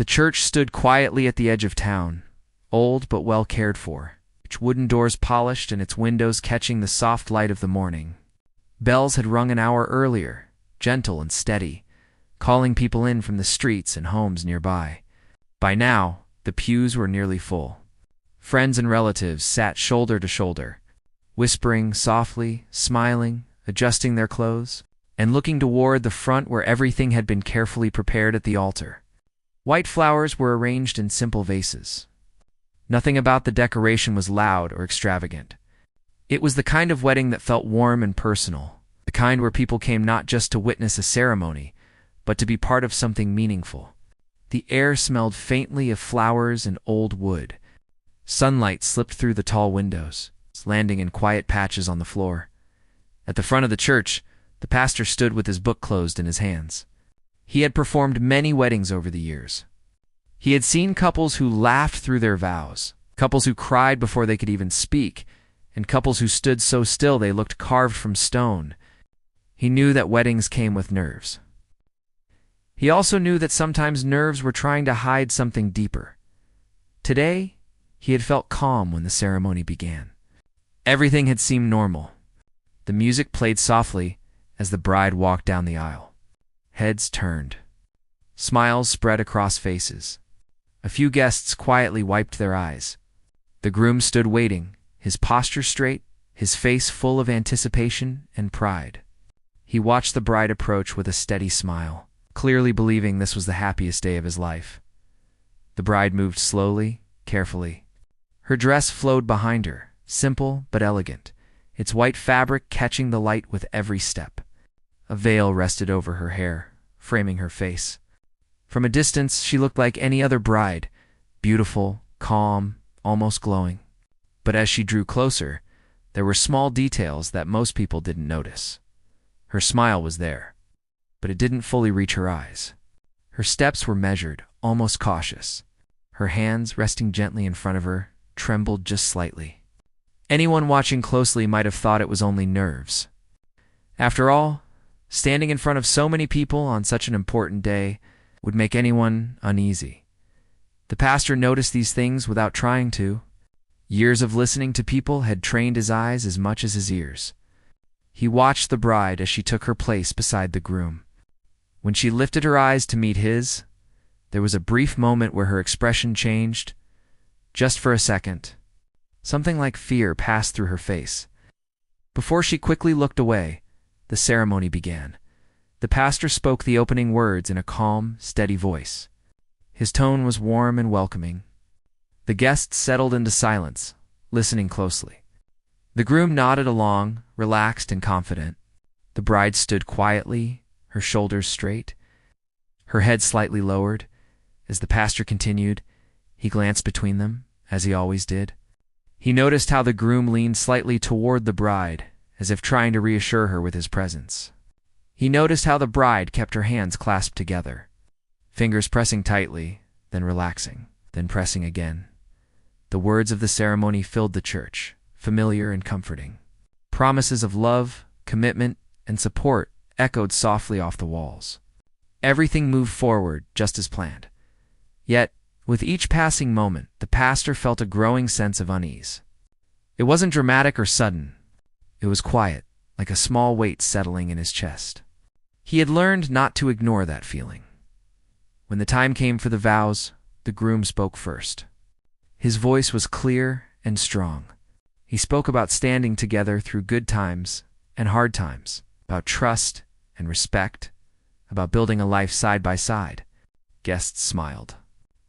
The church stood quietly at the edge of town, old but well cared for, its wooden doors polished and its windows catching the soft light of the morning. Bells had rung an hour earlier, gentle and steady, calling people in from the streets and homes nearby. By now, the pews were nearly full. Friends and relatives sat shoulder to shoulder, whispering softly, smiling, adjusting their clothes, and looking toward the front where everything had been carefully prepared at the altar. White flowers were arranged in simple vases. Nothing about the decoration was loud or extravagant. It was the kind of wedding that felt warm and personal, the kind where people came not just to witness a ceremony, but to be part of something meaningful. The air smelled faintly of flowers and old wood. Sunlight slipped through the tall windows, landing in quiet patches on the floor. At the front of the church, the pastor stood with his book closed in his hands. He had performed many weddings over the years. He had seen couples who laughed through their vows, couples who cried before they could even speak, and couples who stood so still they looked carved from stone. He knew that weddings came with nerves. He also knew that sometimes nerves were trying to hide something deeper. Today, he had felt calm when the ceremony began. Everything had seemed normal. The music played softly as the bride walked down the aisle. Heads turned. Smiles spread across faces. A few guests quietly wiped their eyes. The groom stood waiting, his posture straight, his face full of anticipation and pride. He watched the bride approach with a steady smile, clearly believing this was the happiest day of his life. The bride moved slowly, carefully. Her dress flowed behind her, simple but elegant, its white fabric catching the light with every step. A veil rested over her hair, framing her face. From a distance, she looked like any other bride, beautiful, calm, almost glowing. But as she drew closer, there were small details that most people didn't notice. Her smile was there, but it didn't fully reach her eyes. Her steps were measured, almost cautious. Her hands, resting gently in front of her, trembled just slightly. Anyone watching closely might have thought it was only nerves. After all, standing in front of so many people on such an important day would make anyone uneasy. The pastor noticed these things without trying to. Years of listening to people had trained his eyes as much as his ears. He watched the bride as she took her place beside the groom. When she lifted her eyes to meet his, there was a brief moment where her expression changed. Just for a second, something like fear passed through her face. Before she quickly looked away, the ceremony began. The pastor spoke the opening words in a calm, steady voice. His tone was warm and welcoming. The guests settled into silence, listening closely. The groom nodded along, relaxed and confident. The bride stood quietly, her shoulders straight, her head slightly lowered. As the pastor continued, he glanced between them, as he always did. He noticed how the groom leaned slightly toward the bride, as if trying to reassure her with his presence. He noticed how the bride kept her hands clasped together, fingers pressing tightly, then relaxing, then pressing again. The words of the ceremony filled the church, familiar and comforting. Promises of love, commitment, and support echoed softly off the walls. Everything moved forward just as planned. Yet, with each passing moment, the pastor felt a growing sense of unease. It wasn't dramatic or sudden. It was quiet, like a small weight settling in his chest. He had learned not to ignore that feeling. When the time came for the vows, the groom spoke first. His voice was clear and strong. He spoke about standing together through good times and hard times, about trust and respect, about building a life side by side. Guests smiled.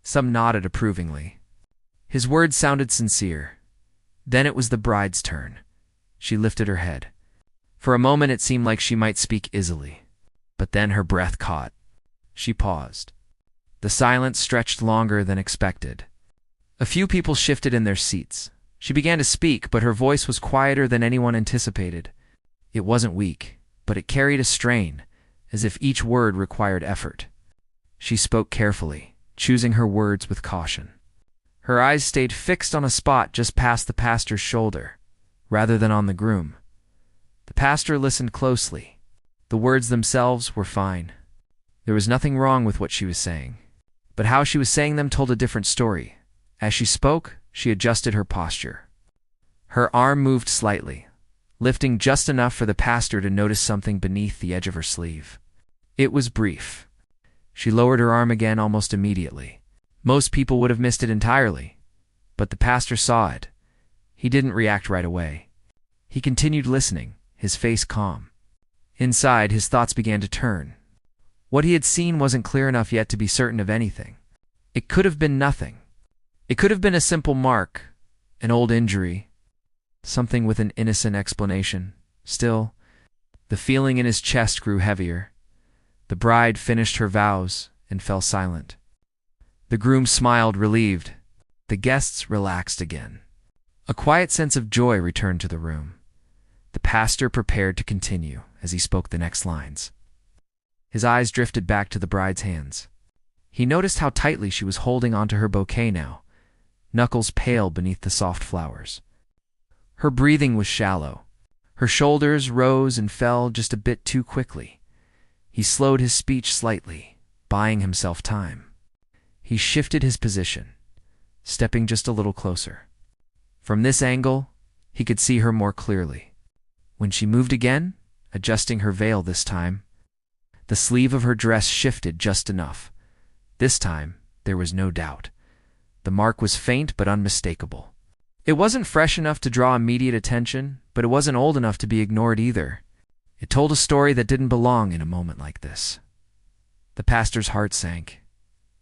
Some nodded approvingly. His words sounded sincere. Then it was the bride's turn. She lifted her head. For a moment it seemed like she might speak easily. But then her breath caught. She paused. The silence stretched longer than expected. A few people shifted in their seats. She began to speak, but her voice was quieter than anyone anticipated. It wasn't weak, but it carried a strain, as if each word required effort. She spoke carefully, choosing her words with caution. Her eyes stayed fixed on a spot just past the pastor's shoulder, rather than on the groom. The pastor listened closely. The words themselves were fine. There was nothing wrong with what she was saying. but how she was saying them told a different story. As she spoke, she adjusted her posture. Her arm moved slightly, lifting just enough for the pastor to notice something beneath the edge of her sleeve. It was brief. She lowered her arm again almost immediately. Most people would have missed it entirely, but the pastor saw it. He didn't react right away. He continued listening, his face calm. Inside, his thoughts began to turn. What he had seen wasn't clear enough yet to be certain of anything. It could have been nothing. It could have been a simple mark, an old injury, something with an innocent explanation. Still, the feeling in his chest grew heavier. The bride finished her vows and fell silent. The groom smiled, relieved. The guests relaxed again. A quiet sense of joy returned to the room. The pastor prepared to continue as he spoke the next lines. His eyes drifted back to the bride's hands. He noticed how tightly she was holding onto her bouquet now, knuckles pale beneath the soft flowers. Her breathing was shallow. Her shoulders rose and fell just a bit too quickly. He slowed his speech slightly, buying himself time. He shifted his position, stepping just a little closer. From this angle, he could see her more clearly. When she moved again, adjusting her veil this time, the sleeve of her dress shifted just enough. This time, there was no doubt. The mark was faint but unmistakable. It wasn't fresh enough to draw immediate attention, but it wasn't old enough to be ignored either. It told a story that didn't belong in a moment like this. The pastor's heart sank.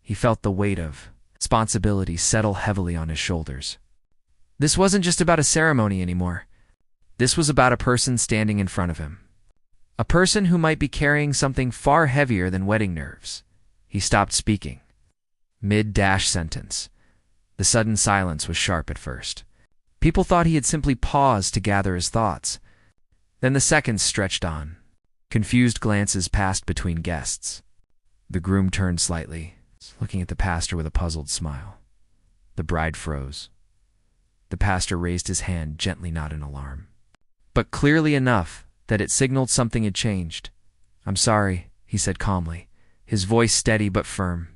He felt the weight of responsibility settle heavily on his shoulders. This wasn't just about a ceremony anymore. This was about a person standing in front of him. A person who might be carrying something far heavier than wedding nerves. He stopped speaking. Mid-sentence. The sudden silence was sharp at first. People thought he had simply paused to gather his thoughts. Then the seconds stretched on. Confused glances passed between guests. The groom turned slightly, looking at the pastor with a puzzled smile. The bride froze. The pastor raised his hand gently, not in alarm, but clearly enough that it signaled something had changed. "I'm sorry," he said calmly, his voice steady but firm.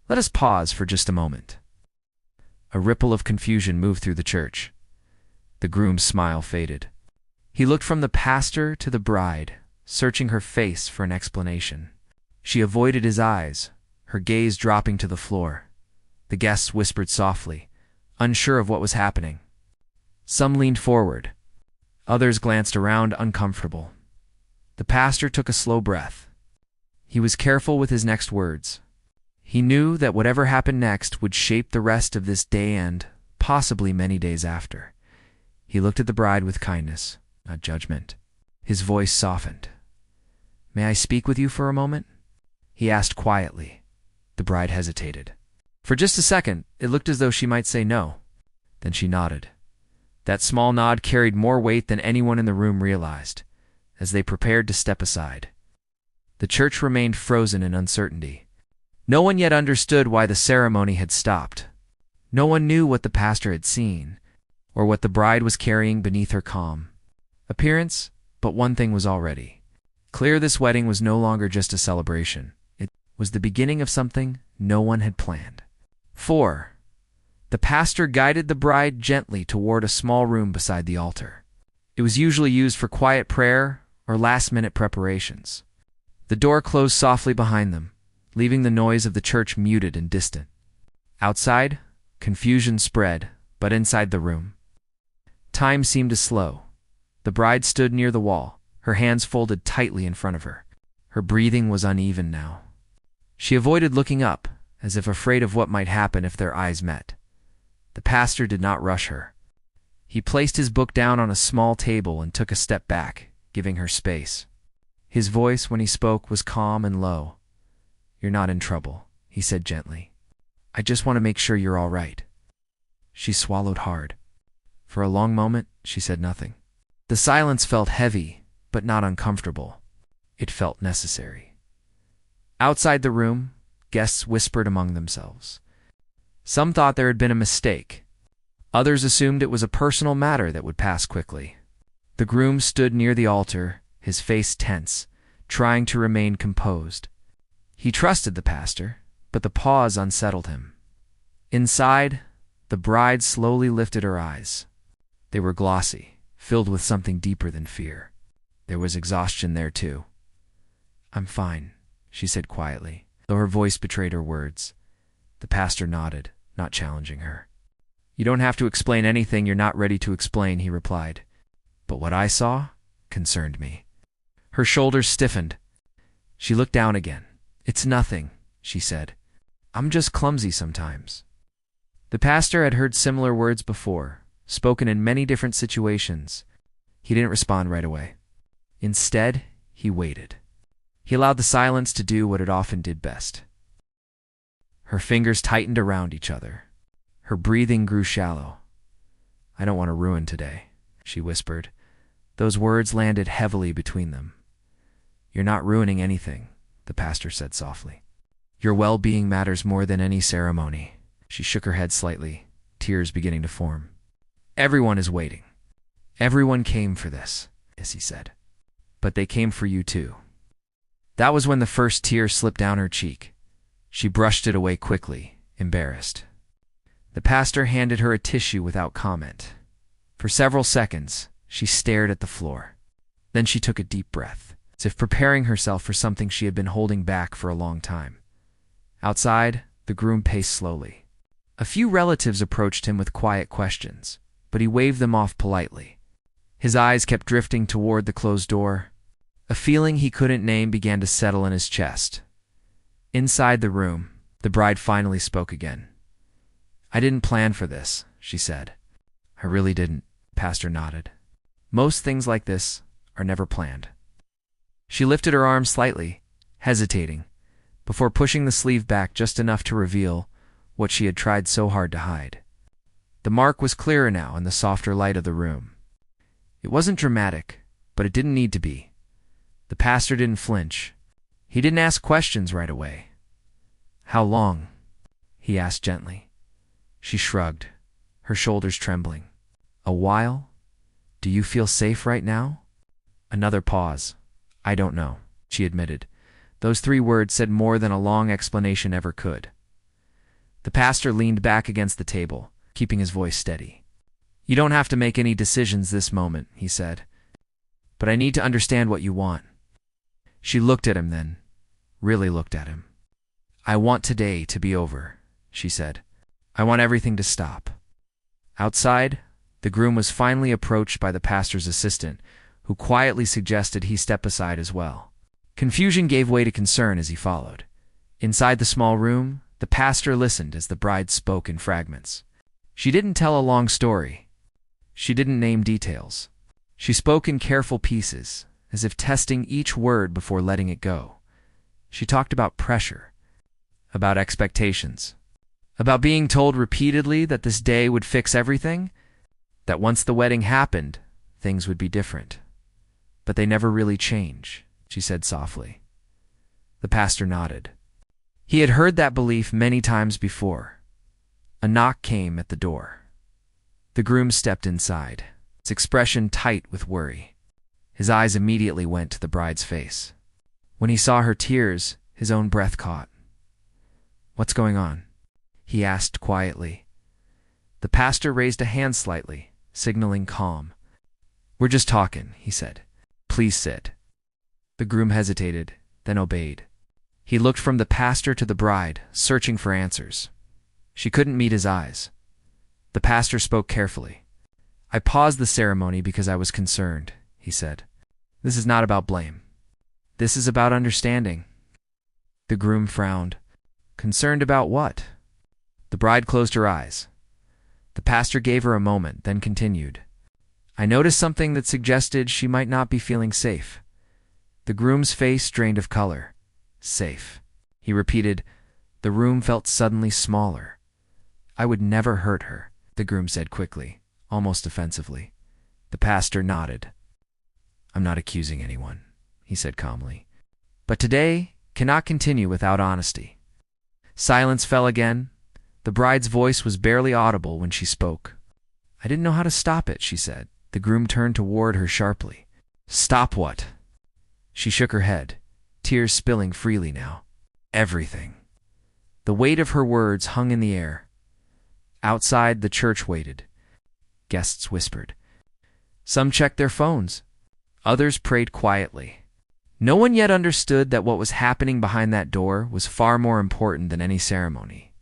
"Let us pause for just a moment." A ripple of confusion moved through the church. The groom's smile faded. He looked from the pastor to the bride, searching her face for an explanation. She avoided his eyes, her gaze dropping to the floor. The guests whispered softly, unsure of what was happening. Some leaned forward. Others glanced around, uncomfortable. The pastor took a slow breath. He was careful with his next words. He knew that whatever happened next would shape the rest of this day and possibly many days after. He looked at the bride with kindness, not judgment. His voice softened. "May I speak with you for a moment?" he asked quietly. The bride hesitated. For just a second, it looked as though she might say no. Then she nodded. That small nod carried more weight than anyone in the room realized, as they prepared to step aside. The church remained frozen in uncertainty. No one yet understood why the ceremony had stopped. No one knew what the pastor had seen, or what the bride was carrying beneath her calm appearance, but one thing was already clear: this wedding was no longer just a celebration. It was the beginning of something no one had planned. 4. The pastor guided the bride gently toward a small room beside the altar. It was usually used for quiet prayer or last-minute preparations. The door closed softly behind them, leaving the noise of the church muted and distant. Outside, confusion spread, but inside the room, time seemed to slow. The bride stood near the wall, her hands folded tightly in front of her. Her breathing was uneven now. She avoided looking up, as if afraid of what might happen if their eyes met. The pastor did not rush her. He placed his book down on a small table and took a step back, giving her space. His voice, when he spoke, was calm and low. "You're not in trouble," he said gently. "I just want to make sure you're all right." She swallowed hard. For a long moment, she said nothing. The silence felt heavy, but not uncomfortable. It felt necessary. Outside the room, guests whispered among themselves. Some thought there had been a mistake. Others assumed it was a personal matter that would pass quickly. The groom stood near the altar, his face tense, trying to remain composed. He trusted the pastor, but the pause unsettled him. Inside, the bride slowly lifted her eyes. They were glossy, filled with something deeper than fear. There was exhaustion there, too. "I'm fine," she said quietly, though her voice betrayed her words. The pastor nodded, not challenging her. "You don't have to explain anything you're not ready to explain," he replied. "But what I saw concerned me." Her shoulders stiffened. She looked down again. "It's nothing," she said. "I'm just clumsy sometimes." The pastor had heard similar words before, spoken in many different situations. He didn't respond right away. Instead, he waited. He allowed the silence to do what it often did best. Her fingers tightened around each other. Her breathing grew shallow. "I don't want to ruin today," she whispered. Those words landed heavily between them. "You're not ruining anything," the pastor said softly. "Your well-being matters more than any ceremony." She shook her head slightly, tears beginning to form. "Everyone is waiting. Everyone came for this," as he said. "But they came for you too." That was when the first tear slipped down her cheek. She brushed it away quickly, embarrassed. The pastor handed her a tissue without comment. For several seconds, she stared at the floor. Then she took a deep breath, as if preparing herself for something she had been holding back for a long time. Outside, the groom paced slowly. A few relatives approached him with quiet questions, but he waved them off politely. His eyes kept drifting toward the closed door. A feeling he couldn't name began to settle in his chest. Inside the room, the bride finally spoke again. "I didn't plan for this," she said. "I really didn't," Pastor nodded. "Most things like this are never planned." She lifted her arm slightly, hesitating, before pushing the sleeve back just enough to reveal what she had tried so hard to hide. The mark was clearer now in the softer light of the room. It wasn't dramatic, but it didn't need to be. The pastor didn't flinch. He didn't ask questions right away. "How long?" he asked gently. She shrugged, her shoulders trembling. "A while? Do you feel safe right now?" Another pause. "I don't know," she admitted. Those 3 words said more than a long explanation ever could. The pastor leaned back against the table, keeping his voice steady. "You don't have to make any decisions this moment," he said. "But I need to understand what you want." She looked at him then, really looked at him. "I want today to be over," she said. "I want everything to stop." Outside, the groom was finally approached by the pastor's assistant, who quietly suggested he step aside as well. Confusion gave way to concern as he followed. Inside the small room, the pastor listened as the bride spoke in fragments. She didn't tell a long story. She didn't name details. She spoke in careful pieces, as if testing each word before letting it go. She talked about pressure, about expectations, about being told repeatedly that this day would fix everything, that once the wedding happened, things would be different. "But they never really change," she said softly. The pastor nodded. He had heard that belief many times before. A knock came at the door. The groom stepped inside, his expression tight with worry. His eyes immediately went to the bride's face. When he saw her tears, his own breath caught. "What's going on?" he asked quietly. The pastor raised a hand slightly, signaling calm. "We're just talking," he said. "Please sit." The groom hesitated, then obeyed. He looked from the pastor to the bride, searching for answers. She couldn't meet his eyes. The pastor spoke carefully. "I paused the ceremony because I was concerned," he said. "This is not about blame. This is about understanding." The groom frowned. "Concerned about what?" The bride closed her eyes. The pastor gave her a moment, then continued. "I noticed something that suggested she might not be feeling safe." The groom's face drained of color. "Safe," he repeated. The room felt suddenly smaller. "I would never hurt her," the groom said quickly, almost offensively. The pastor nodded. "I'm not accusing anyone," he said calmly. "But today cannot continue without honesty." Silence fell again. The bride's voice was barely audible when she spoke. "I didn't know how to stop it," she said. The groom turned toward her sharply. "Stop what?" She shook her head, tears spilling freely now. "Everything." The weight of her words hung in the air. Outside, the church waited. Guests whispered. Some checked their phones. Others prayed quietly. No one yet understood that what was happening behind that door was far more important than any ceremony.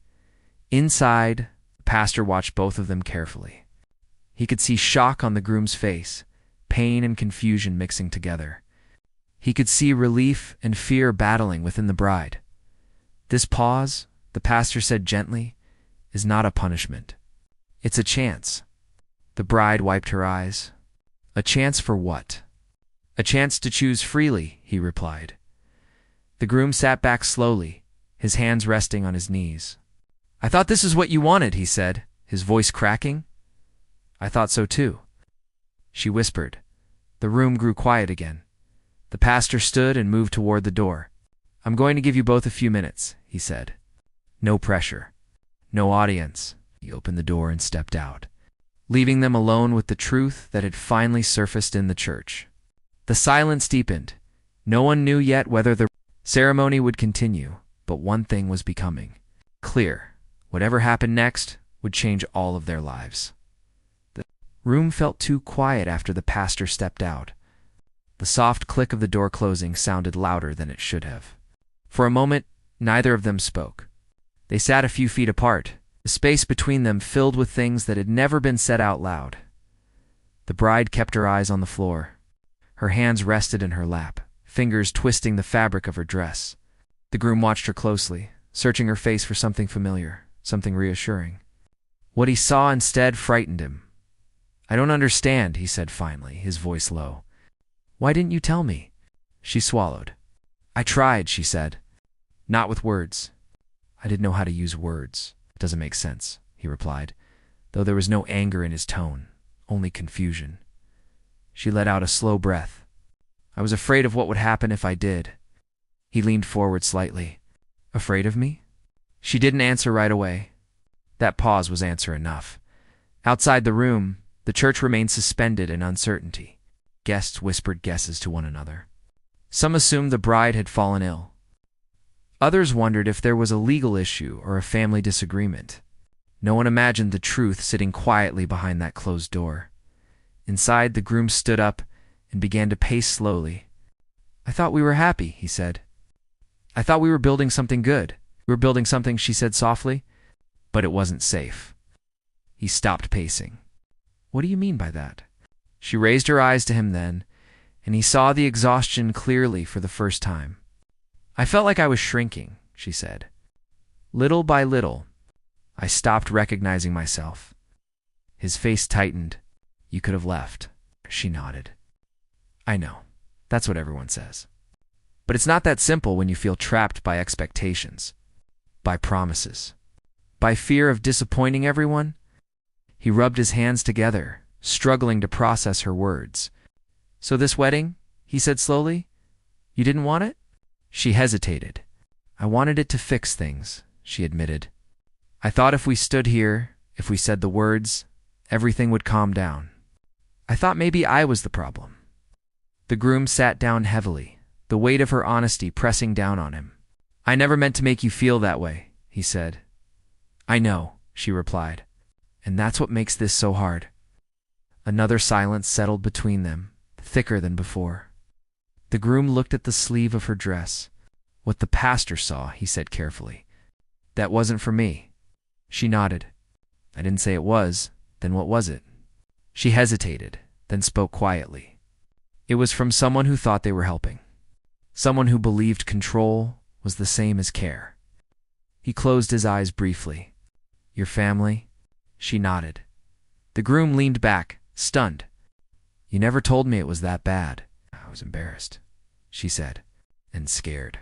Inside, the pastor watched both of them carefully. He could see shock on the groom's face, pain and confusion mixing together. He could see relief and fear battling within the bride. This pause, the pastor said gently, is not a punishment. It's a chance. The bride wiped her eyes. A chance for what? A chance to choose freely, he replied. The groom sat back slowly, his hands resting on his knees. I thought this is what you wanted, he said, his voice cracking. I thought so too. She whispered. The room grew quiet again. The pastor stood and moved toward the door. I'm going to give you both a few minutes, he said. No pressure. No audience. He opened the door and stepped out, leaving them alone with the truth that had finally surfaced in the church. The silence deepened. No one knew yet whether the ceremony would continue, but one thing was becoming clear. Whatever happened next would change all of their lives. The room felt too quiet after the pastor stepped out. The soft click of the door closing sounded louder than it should have. For a moment, neither of them spoke. They sat a few feet apart, the space between them filled with things that had never been said out loud. The bride kept her eyes on the floor. Her hands rested in her lap, fingers twisting the fabric of her dress. The groom watched her closely, searching her face for something familiar, something reassuring. What he saw instead frightened him. I don't understand, he said finally, his voice low. Why didn't you tell me? She swallowed. I tried, she said. Not with words. I didn't know how to use words. It doesn't make sense, he replied, though there was no anger in his tone, only confusion. She let out a slow breath. I was afraid of what would happen if I did. He leaned forward slightly. Afraid of me? She didn't answer right away. That pause was answer enough. Outside the room, the church remained suspended in uncertainty. Guests whispered guesses to one another. Some assumed the bride had fallen ill. Others wondered if there was a legal issue or a family disagreement. No one imagined the truth sitting quietly behind that closed door. Inside, the groom stood up and began to pace slowly. I thought we were happy, he said. I thought we were building something good. We were building something, she said softly, but it wasn't safe. He stopped pacing. What do you mean by that? She raised her eyes to him then, and he saw the exhaustion clearly for the first time. I felt like I was shrinking, she said. Little by little, I stopped recognizing myself. His face tightened. You could have left. She nodded. I know. That's what everyone says. But it's not that simple when you feel trapped by expectations, by promises, by fear of disappointing everyone. He rubbed his hands together, struggling to process her words. So this wedding, he said slowly, you didn't want it? She hesitated. I wanted it to fix things, she admitted. I thought if we stood here, if we said the words, everything would calm down. I thought maybe I was the problem. The groom sat down heavily, the weight of her honesty pressing down on him. I never meant to make you feel that way, he said. I know, she replied, and that's what makes this so hard. Another silence settled between them, thicker than before. The groom looked at the sleeve of her dress. What the pastor saw, he said carefully. That wasn't for me. She nodded. I didn't say it was. Then what was it? She hesitated, then spoke quietly. It was from someone who thought they were helping. Someone who believed control was the same as care. He closed his eyes briefly. Your family? She nodded. The groom leaned back, stunned. You never told me it was that bad. I was embarrassed, she said, and scared.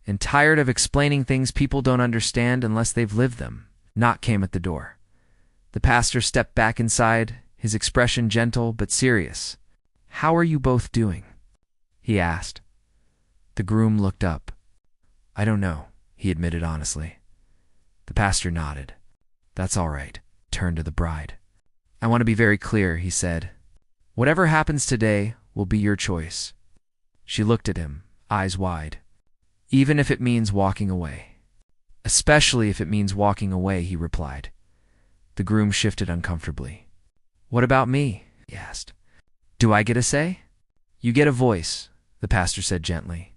And tired of explaining things people don't understand unless they've lived them. Knock came at the door. The pastor stepped back inside, his expression gentle but serious. How are you both doing? He asked. The groom looked up. I don't know, he admitted honestly. The pastor nodded. That's all right. Turned to the bride. I want to be very clear, he said. Whatever happens today will be your choice. She looked at him, eyes wide. Even if it means walking away. Especially if it means walking away, he replied. The groom shifted uncomfortably. What about me? He asked. Do I get a say? You get a voice, the pastor said gently.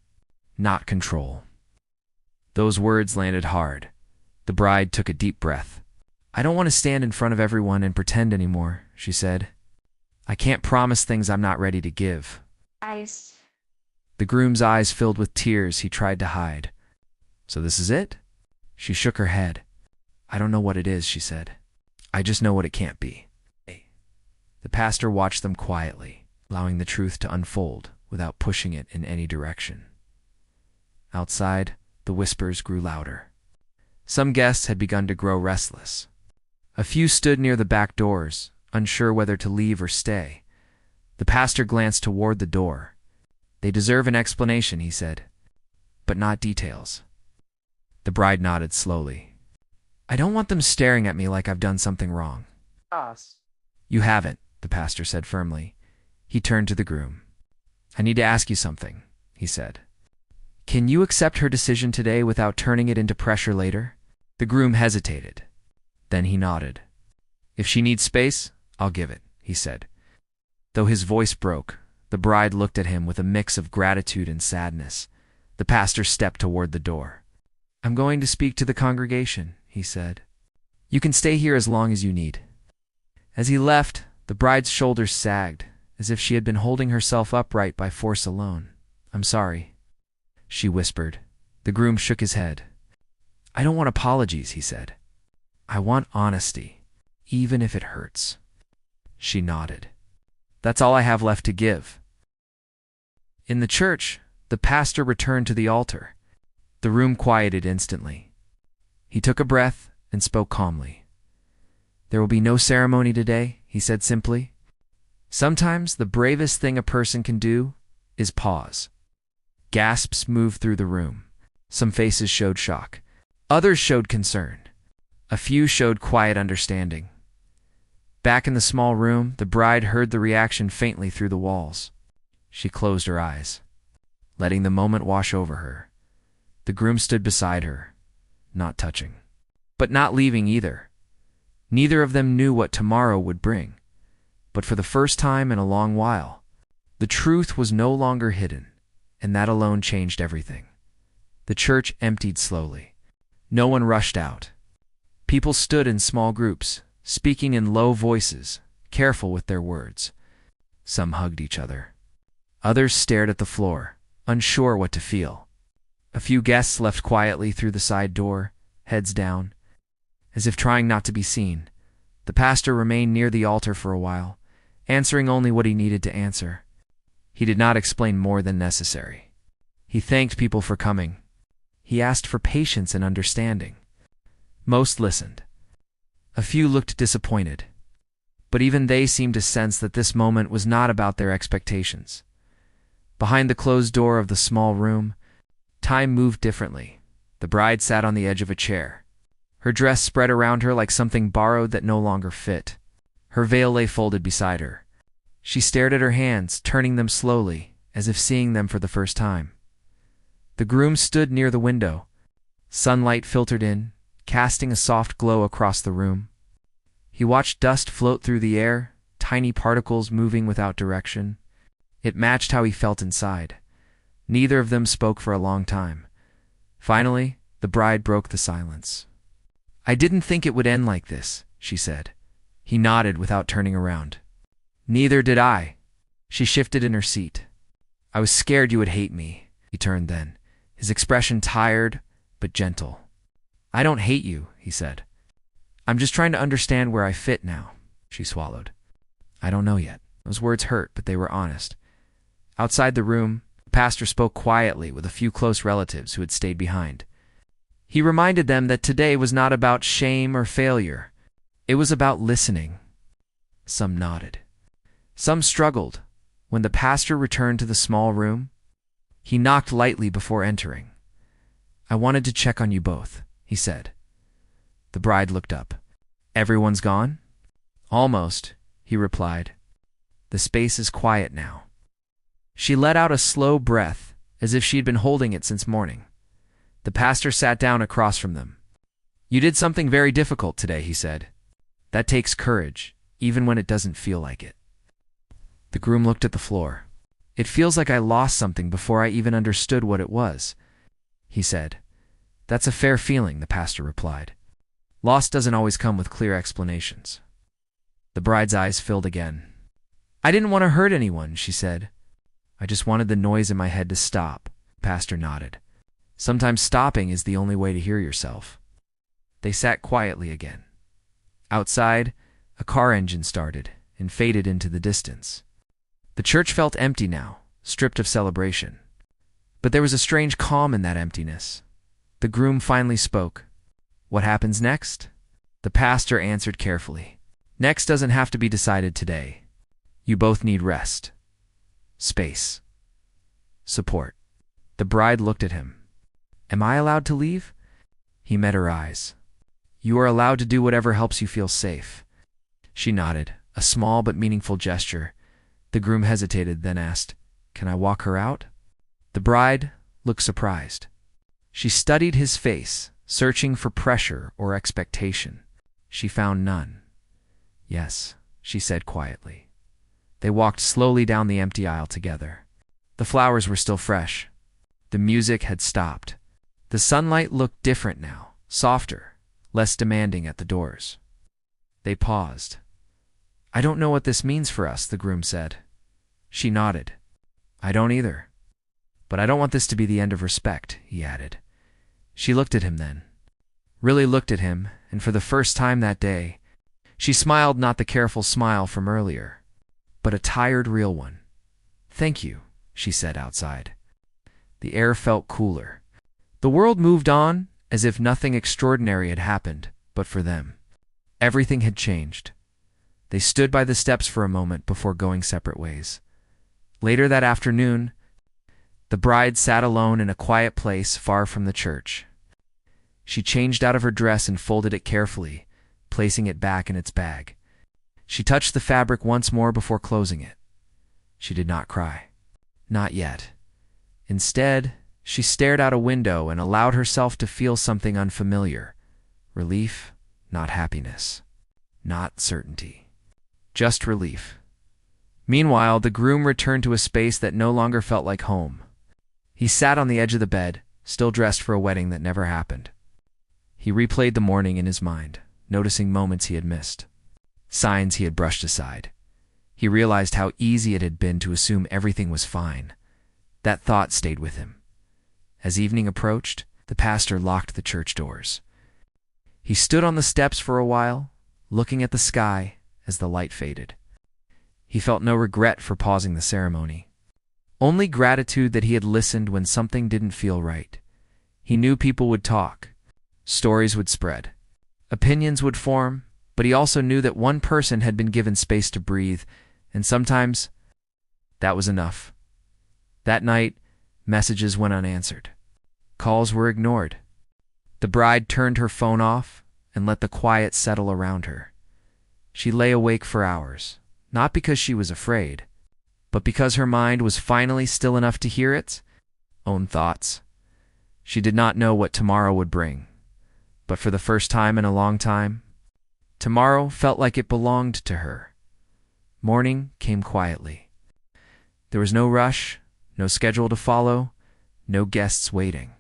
Not control. Those words landed hard. The bride took a deep breath. I don't want to stand in front of everyone and pretend anymore, she said. I can't promise things I'm not ready to give. Ice. The groom's eyes filled with tears he tried to hide. So this is it? She shook her head. I don't know what it is, she said. I just know what it can't be. The pastor watched them quietly, allowing the truth to unfold without pushing it in any direction. Outside, the whispers grew louder. Some guests had begun to grow restless. A few stood near the back doors, unsure whether to leave or stay. The pastor glanced toward the door. They deserve an explanation, he said, but not details. The bride nodded slowly. I don't want them staring at me like I've done something wrong. Us. You haven't, the pastor said firmly. He turned to the groom. I need to ask you something, he said. Can you accept her decision today without turning it into pressure later? The groom hesitated. Then he nodded. If she needs space, I'll give it, he said. Though his voice broke, the bride looked at him with a mix of gratitude and sadness. The pastor stepped toward the door. I'm going to speak to the congregation, he said. You can stay here as long as you need. As he left, the bride's shoulders sagged, as if she had been holding herself upright by force alone. I'm sorry, she whispered. The groom shook his head. I don't want apologies, he said. I want honesty, even if it hurts. She nodded. That's all I have left to give. In the church, the pastor returned to the altar. The room quieted instantly. He took a breath and spoke calmly. There will be no ceremony today, he said simply. Sometimes the bravest thing a person can do is pause. Gasps moved through the room. Some faces showed shock. Others showed concern. A few showed quiet understanding. Back in the small room, the bride heard the reaction faintly through the walls. She closed her eyes, letting the moment wash over her. The groom stood beside her, not touching, but not leaving either. Neither of them knew what tomorrow would bring, but for the first time in a long while, the truth was no longer hidden, and that alone changed everything. The church emptied slowly. No one rushed out. People stood in small groups, speaking in low voices, careful with their words. Some hugged each other. Others stared at the floor, unsure what to feel. A few guests left quietly through the side door, heads down. As if trying not to be seen, the pastor remained near the altar for a while, answering only what he needed to answer. He did not explain more than necessary. He thanked people for coming. He asked for patience and understanding. Most listened. A few looked disappointed, but even they seemed to sense that this moment was not about their expectations. Behind the closed door of the small room, time moved differently. The bride sat on the edge of a chair. Her dress spread around her like something borrowed that no longer fit. Her veil lay folded beside her. She stared at her hands, turning them slowly, as if seeing them for the first time. The groom stood near the window. Sunlight filtered in, casting a soft glow across the room. He watched dust float through the air, tiny particles moving without direction. It matched how he felt inside. Neither of them spoke for a long time. Finally, the bride broke the silence. I didn't think it would end like this, she said. He nodded without turning around. Neither did I. She shifted in her seat. I was scared you would hate me, he turned then, his expression tired but gentle. I don't hate you, he said. I'm just trying to understand where I fit now, she swallowed. I don't know yet. Those words hurt, but they were honest. Outside the room, the pastor spoke quietly with a few close relatives who had stayed behind. He reminded them that today was not about shame or failure. It was about listening. Some nodded. Some struggled. When the pastor returned to the small room, he knocked lightly before entering. I wanted to check on you both, he said. The bride looked up. Everyone's gone? Almost, he replied. The space is quiet now. She let out a slow breath, as if she had been holding it since morning. The pastor sat down across from them. "You did something very difficult today," he said. "That takes courage, even when it doesn't feel like it." The groom looked at the floor. "It feels like I lost something before I even understood what it was," he said. "That's a fair feeling," the pastor replied. "Loss doesn't always come with clear explanations." The bride's eyes filled again. "I didn't want to hurt anyone," she said. "I just wanted the noise in my head to stop." The pastor nodded. "Sometimes stopping is the only way to hear yourself." They sat quietly again. Outside, a car engine started and faded into the distance. The church felt empty now, stripped of celebration. But there was a strange calm in that emptiness. The groom finally spoke. "What happens next?" The pastor answered carefully. "Next doesn't have to be decided today. You both need rest, space, support." The bride looked at him. "Am I allowed to leave?" He met her eyes. "You are allowed to do whatever helps you feel safe." She nodded, a small but meaningful gesture. The groom hesitated, then asked, "Can I walk her out?" The bride looked surprised. She studied his face, searching for pressure or expectation. She found none. "Yes," she said quietly. They walked slowly down the empty aisle together. The flowers were still fresh. The music had stopped. The sunlight looked different now, softer, less demanding at the doors. They paused. "I don't know what this means for us," the groom said. She nodded. "I don't either. But I don't want this to be the end of respect," he added. She looked at him then. Really looked at him, and for the first time that day, she smiled, not the careful smile from earlier, but a tired, real one. "Thank you," she said outside. The air felt cooler. The world moved on as if nothing extraordinary had happened, but for them, everything had changed. They stood by the steps for a moment before going separate ways. Later that afternoon, the bride sat alone in a quiet place far from the church. She changed out of her dress and folded it carefully, placing it back in its bag. She touched the fabric once more before closing it. She did not cry. Not yet. Instead, she stared out a window and allowed herself to feel something unfamiliar. Relief, not happiness. Not certainty. Just relief. Meanwhile, the groom returned to a space that no longer felt like home. He sat on the edge of the bed, still dressed for a wedding that never happened. He replayed the morning in his mind, noticing moments he had missed, signs he had brushed aside. He realized how easy it had been to assume everything was fine. That thought stayed with him. As evening approached, the pastor locked the church doors. He stood on the steps for a while, looking at the sky as the light faded. He felt no regret for pausing the ceremony. Only gratitude that he had listened when something didn't feel right. He knew people would talk. Stories would spread. Opinions would form, but he also knew that one person had been given space to breathe, and sometimes that was enough. That night, messages went unanswered. Calls were ignored. The bride turned her phone off and let the quiet settle around her. She lay awake for hours, not because she was afraid, but because her mind was finally still enough to hear its own thoughts. She did not know what tomorrow would bring, but for the first time in a long time, tomorrow felt like it belonged to her. Morning came quietly. There was no rush, no schedule to follow, no guests waiting.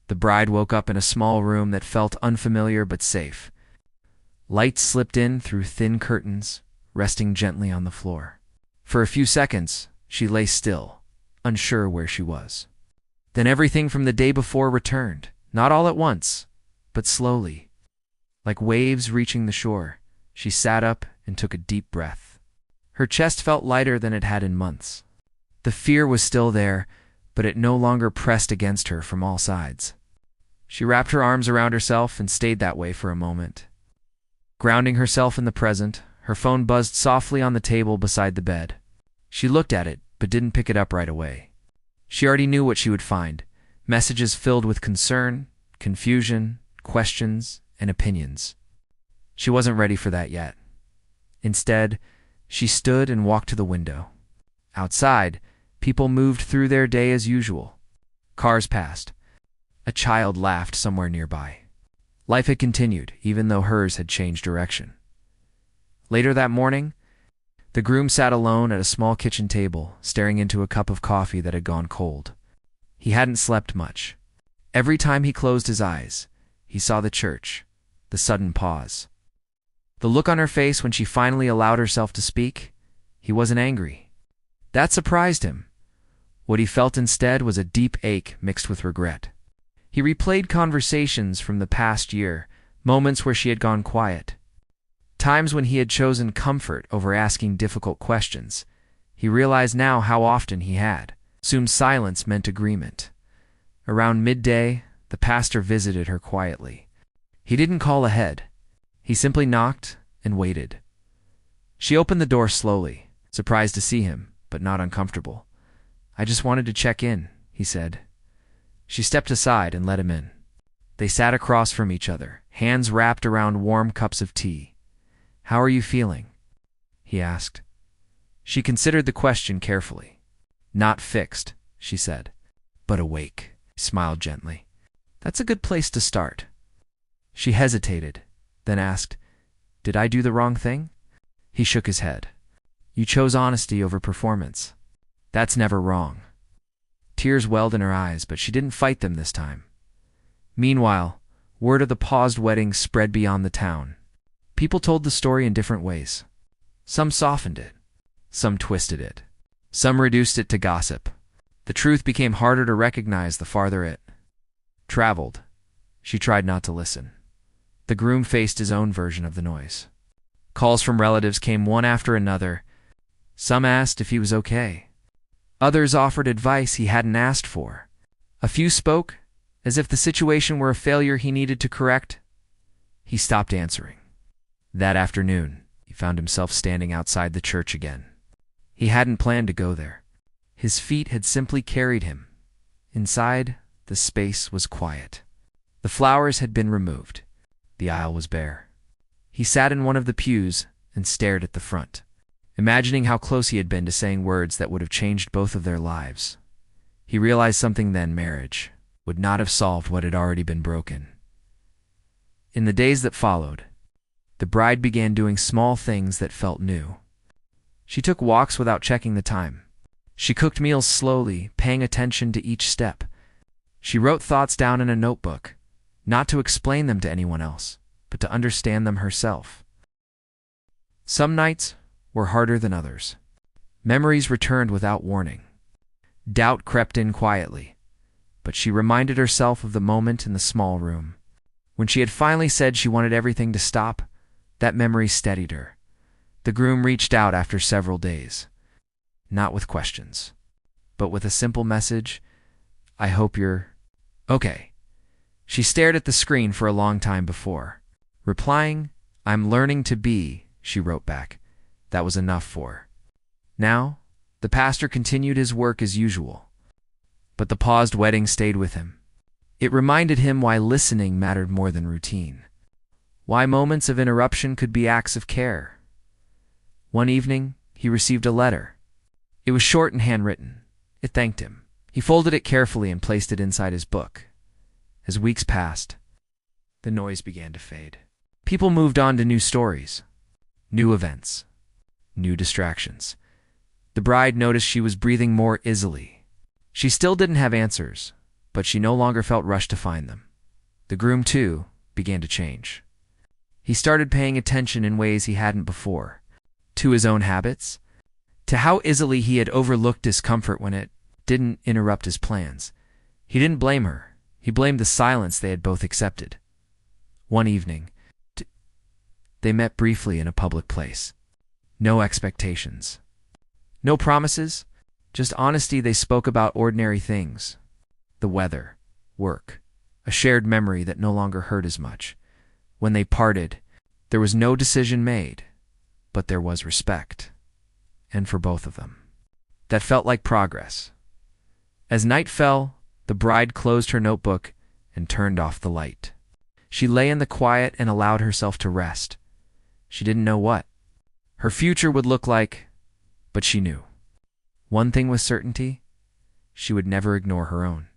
The bride woke up in a small room that felt unfamiliar but safe. Light slipped in through thin curtains, resting gently on the floor. For a few seconds, she lay still, unsure where she was. Then everything from the day before returned, not all at once, but slowly. Like waves reaching the shore, she sat up and took a deep breath. Her chest felt lighter than it had in months. The fear was still there, but it no longer pressed against her from all sides. She wrapped her arms around herself and stayed that way for a moment. Grounding herself in the present, her phone buzzed softly on the table beside the bed. She looked at it, but didn't pick it up right away. She already knew what she would find: messages filled with concern, confusion, questions, and opinions. She wasn't ready for that yet. Instead, she stood and walked to the window. Outside, people moved through their day as usual. Cars passed. A child laughed somewhere nearby. Life had continued, even though hers had changed direction. Later that morning, the groom sat alone at a small kitchen table, staring into a cup of coffee that had gone cold. He hadn't slept much. Every time he closed his eyes, he saw the church, the sudden pause. The look on her face when she finally allowed herself to speak, he wasn't angry. That surprised him. What he felt instead was a deep ache mixed with regret. He replayed conversations from the past year, moments where she had gone quiet. Times when he had chosen comfort over asking difficult questions. He realized now how often he had assumed silence meant agreement. Around midday, the pastor visited her quietly. He didn't call ahead. He simply knocked and waited. She opened the door slowly, surprised to see him, but not uncomfortable. "I just wanted to check in," he said. She stepped aside and let him in. They sat across from each other, hands wrapped around warm cups of tea. "How are you feeling?" he asked. She considered the question carefully. "Not fixed," she said, "but awake." He smiled gently. "That's a good place to start." She hesitated, then asked, "Did I do the wrong thing?" He shook his head. "You chose honesty over performance. That's never wrong." Tears welled in her eyes, but she didn't fight them this time. Meanwhile, word of the paused wedding spread beyond the town. People told the story in different ways. Some softened it. Some twisted it. Some reduced it to gossip. The truth became harder to recognize the farther it traveled. She tried not to listen. The groom faced his own version of the noise. Calls from relatives came one after another. Some asked if he was okay. Others offered advice he hadn't asked for. A few spoke, as if the situation were a failure he needed to correct. He stopped answering. That afternoon, he found himself standing outside the church again. He hadn't planned to go there. His feet had simply carried him. Inside, the space was quiet. The flowers had been removed. The aisle was bare. He sat in one of the pews and stared at the front, imagining how close he had been to saying words that would have changed both of their lives. He realized something then: marriage would not have solved what had already been broken. In the days that followed, the bride began doing small things that felt new. She took walks without checking the time. She cooked meals slowly, paying attention to each step. She wrote thoughts down in a notebook, not to explain them to anyone else, but to understand them herself. Some nights were harder than others. Memories returned without warning. Doubt crept in quietly, but she reminded herself of the moment in the small room. When she had finally said she wanted everything to stop, that memory steadied her. The groom reached out after several days, not with questions, but with a simple message: "I hope you're okay." She stared at the screen for a long time before replying. "I'm learning to be," she wrote back. That was enough for her. Now, the pastor continued his work as usual, but the paused wedding stayed with him. It reminded him why listening mattered more than routine, why moments of interruption could be acts of care. One evening, he received a letter. It was short and handwritten. It thanked him. He folded it carefully and placed it inside his book. As weeks passed, the noise began to fade. People moved on to new stories, new events, new distractions. The bride noticed she was breathing more easily. She still didn't have answers, but she no longer felt rushed to find them. The groom, too, began to change. He started paying attention in ways he hadn't before, to his own habits, to how easily he had overlooked discomfort when it didn't interrupt his plans. He didn't blame her. He blamed the silence they had both accepted. One evening, they met briefly in a public place. No expectations. No promises, just honesty. They spoke about ordinary things: the weather, work, a shared memory that no longer hurt as much. When they parted, there was no decision made, but there was respect, and for both of them. That felt like progress. As night fell, the bride closed her notebook and turned off the light. She lay in the quiet and allowed herself to rest. She didn't know what her future would look like, but she knew. One thing with certainty: she would never ignore her own.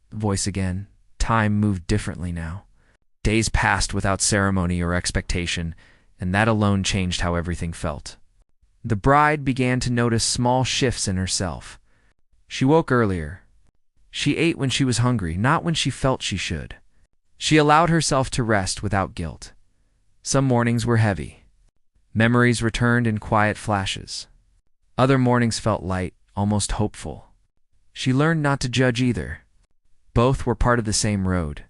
The voice again, Time moved differently now. Days passed without ceremony or expectation, and that alone changed how everything felt. The bride began to notice small shifts in herself. She woke earlier. She ate when she was hungry, not when she felt she should. She allowed herself to rest without guilt. Some mornings were heavy. Memories returned in quiet flashes. Other mornings felt light, almost hopeful. She learned not to judge either. Both were part of the same road.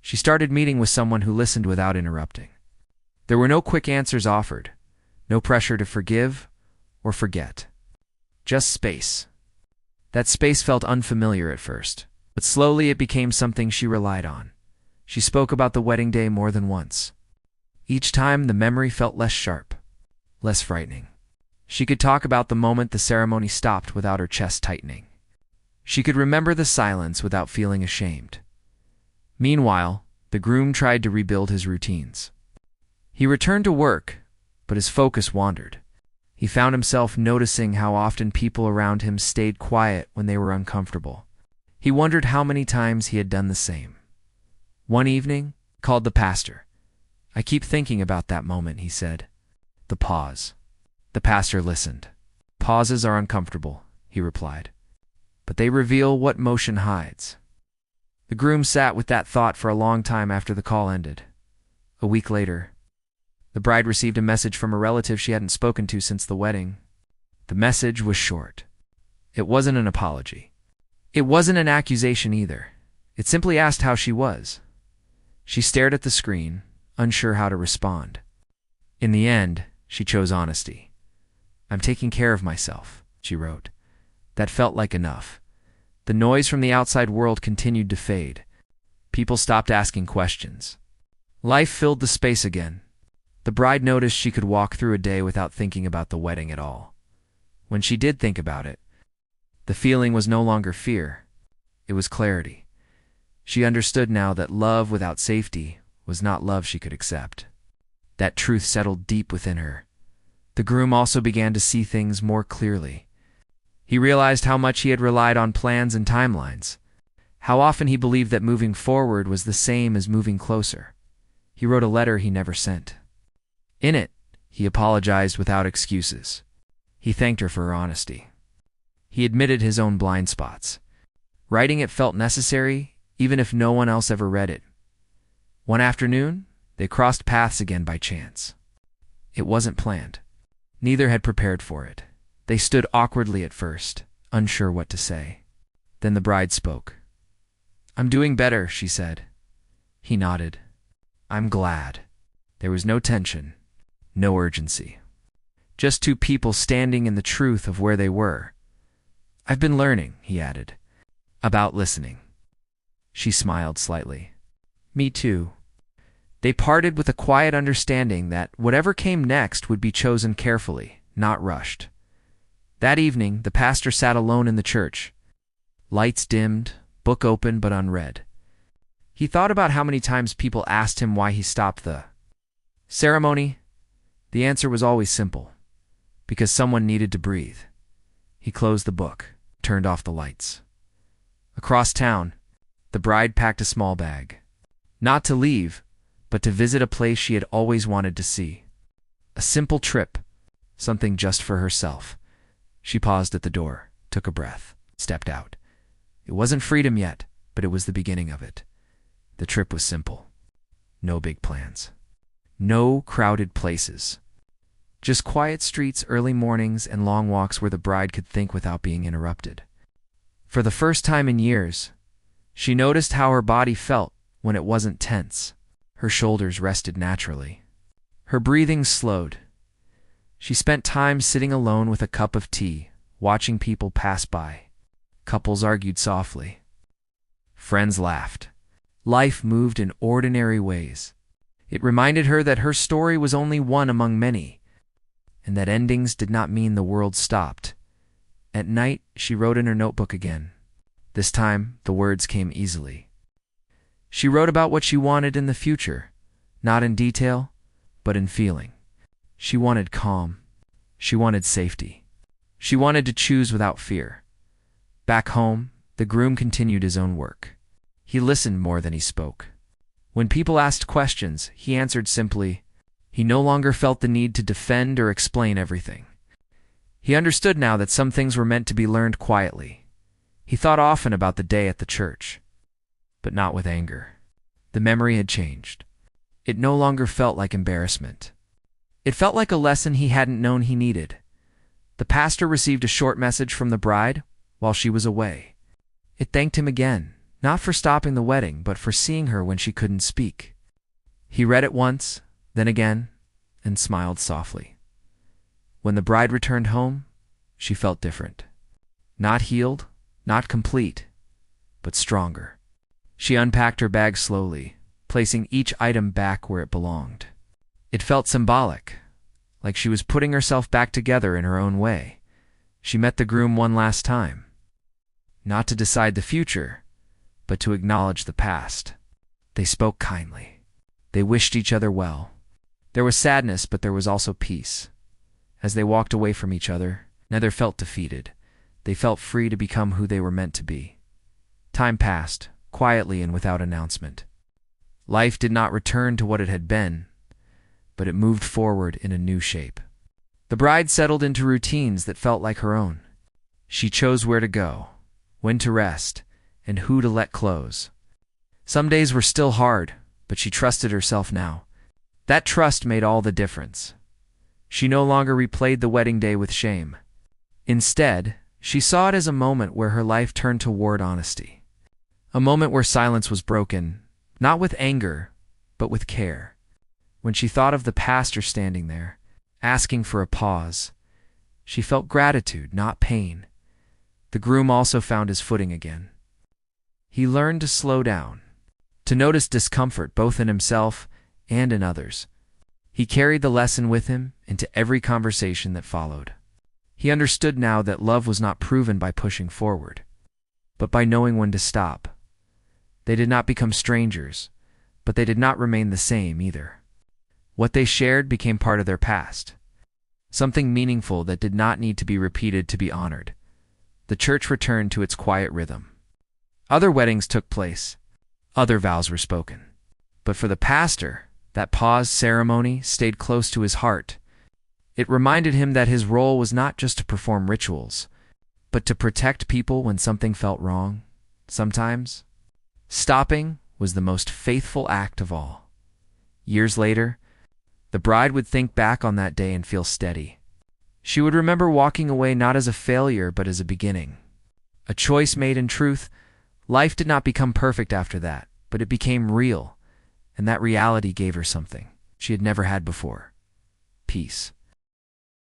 She started meeting with someone who listened without interrupting. There were no quick answers offered, no pressure to forgive or forget. Just space. That space felt unfamiliar at first, but slowly it became something she relied on. She spoke about the wedding day more than once. Each time the memory felt less sharp, less frightening. She could talk about the moment the ceremony stopped without her chest tightening. She could remember the silence without feeling ashamed. Meanwhile, the groom tried to rebuild his routines. He returned to work, but his focus wandered. He found himself noticing how often people around him stayed quiet when they were uncomfortable. He wondered how many times he had done the same. One evening, he called the pastor. "I keep thinking about that moment," he said. The pause. The pastor listened. "Pauses are uncomfortable," he replied, "but they reveal what motion hides." The groom sat with that thought for a long time after the call ended. A week later, the bride received a message from a relative she hadn't spoken to since the wedding. The message was short. It wasn't an apology. It wasn't an accusation either. It simply asked how she was. She stared at the screen, unsure how to respond. In the end, she chose honesty. "I'm taking care of myself," she wrote. That felt like enough. The noise from the outside world continued to fade. People stopped asking questions. Life filled the space again. The bride noticed she could walk through a day without thinking about the wedding at all. When she did think about it, the feeling was no longer fear. It was clarity. She understood now that love without safety was not love she could accept. That truth settled deep within her. The groom also began to see things more clearly. He realized how much he had relied on plans and timelines, how often he believed that moving forward was the same as moving closer. He wrote a letter he never sent. In it, he apologized without excuses. He thanked her for her honesty. He admitted his own blind spots. Writing it felt necessary, even if no one else ever read it. One afternoon, they crossed paths again by chance. It wasn't planned. Neither had prepared for it. They stood awkwardly at first, unsure what to say. Then the bride spoke. "I'm doing better," she said. He nodded. "I'm glad." There was no tension, no urgency. Just two people standing in the truth of where they were. "I've been learning," he added, "about listening." She smiled slightly. "Me too." They parted with a quiet understanding that whatever came next would be chosen carefully, not rushed. That evening, the pastor sat alone in the church. Lights dimmed, book open but unread. He thought about how many times people asked him why he stopped the ceremony. The answer was always simple: because someone needed to breathe. He closed the book, turned off the lights. Across town, the bride packed a small bag. Not to leave, but to visit a place she had always wanted to see. A simple trip, something just for herself. She paused at the door, took a breath, stepped out. It wasn't freedom yet, but it was the beginning of it. The trip was simple. No big plans. No crowded places. Just quiet streets, early mornings, and long walks where the bride could think without being interrupted. For the first time in years, she noticed how her body felt when it wasn't tense. Her shoulders rested naturally. Her breathing slowed. She spent time sitting alone with a cup of tea, watching people pass by. Couples argued softly. Friends laughed. Life moved in ordinary ways. It reminded her that her story was only one among many, and that endings did not mean the world stopped. At night, she wrote in her notebook again. This time, the words came easily. She wrote about what she wanted in the future, not in detail, but in feeling. She wanted calm. She wanted safety. She wanted to choose without fear. Back home, the groom continued his own work. He listened more than he spoke. When people asked questions, he answered simply. He no longer felt the need to defend or explain everything. He understood now that some things were meant to be learned quietly. He thought often about the day at the church, but not with anger. The memory had changed. It no longer felt like embarrassment. It felt like a lesson he hadn't known he needed. The pastor received a short message from the bride while she was away. It thanked him again, not for stopping the wedding, but for seeing her when she couldn't speak. He read it once, then again, and smiled softly. When the bride returned home, she felt different. Not healed, not complete, but stronger. She unpacked her bag slowly, placing each item back where it belonged. It felt symbolic, like she was putting herself back together in her own way. She met the groom one last time, not to decide the future, but to acknowledge the past. They spoke kindly. They wished each other well. There was sadness, but there was also peace. As they walked away from each other, neither felt defeated. They felt free to become who they were meant to be. Time passed, quietly and without announcement. Life did not return to what it had been, but it moved forward in a new shape. The bride settled into routines that felt like her own. She chose where to go, when to rest, and who to let close. Some days were still hard, but she trusted herself now. That trust made all the difference. She no longer replayed the wedding day with shame. Instead, she saw it as a moment where her life turned toward honesty. A moment where silence was broken, not with anger, but with care. When she thought of the pastor standing there, asking for a pause, she felt gratitude, not pain. The groom also found his footing again. He learned to slow down, to notice discomfort both in himself and in others. He carried the lesson with him into every conversation that followed. He understood now that love was not proven by pushing forward, but by knowing when to stop. They did not become strangers, but they did not remain the same either. What they shared became part of their past, something meaningful that did not need to be repeated to be honored. The church returned to its quiet rhythm. Other weddings took place. Other vows were spoken. But for the pastor, that pause ceremony stayed close to his heart. It reminded him that his role was not just to perform rituals, but to protect people when something felt wrong. Sometimes, stopping was the most faithful act of all. Years later, the bride would think back on that day and feel steady. She would remember walking away not as a failure, but as a beginning. A choice made in truth. Life did not become perfect after that, but it became real, and that reality gave her something she had never had before: peace.